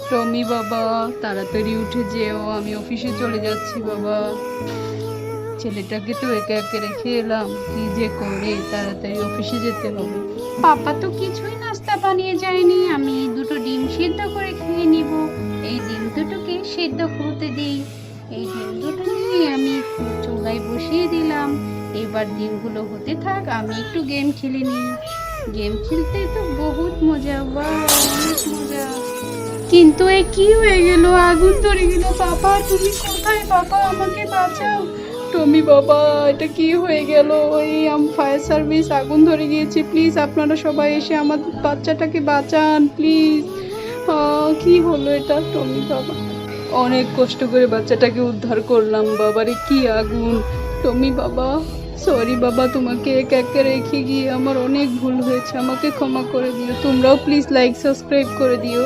টমি বাবা তাড়াতাড়ি উঠে যেও, আমি অফিসে চলে যাচ্ছি বাবা। ছেলেটাকে তো একা একা রেখে এলাম, কি যে করে, তাড়াতাড়ি অফিসে যেতে হবে। পাপা তো কিছুই নাস্তা বানিয়ে যায়নি, আমি দুটো ডিম সিদ্ধ করে খেয়ে নিব। এই ডিম দুটোকে সিদ্ধ হতে দিই। এই ডিম দুটো নিয়ে আমি চুলায় বসিয়ে দিলাম। এবার ডিমগুলো হতে থাক, আমি একটু গেম খেলে নিই। গেম খেলতে তো বহুত মজা, বাহ অনেক মজা। কিন্তু এ কি হয়ে গেল, আগুন ধরে গেল। বাবা তুমি কোথায়? বাবা আমাকে বাঁচাও। টমি বাবা, এটা কি হয়ে গেল? ওই ফায়ার সার্ভিস, আগুন ধরে গিয়েছে, প্লিজ আপনারা সবাই এসে আমার বাচ্চাটাকে বাঁচান প্লিজ। কি হলো এটা টমি বাবা? অনেক কষ্ট করে বাচ্চাটাকে উদ্ধার করলাম, বাবারে কি আগুন। টমি বাবা সরি বাবা, তোমাকে একা একা রেখে গিয়ে আমার অনেক ভুল হয়েছে, আমাকে ক্ষমা করে দিও। তোমরাও প্লিজ লাইক সাবস্ক্রাইব করে দিও।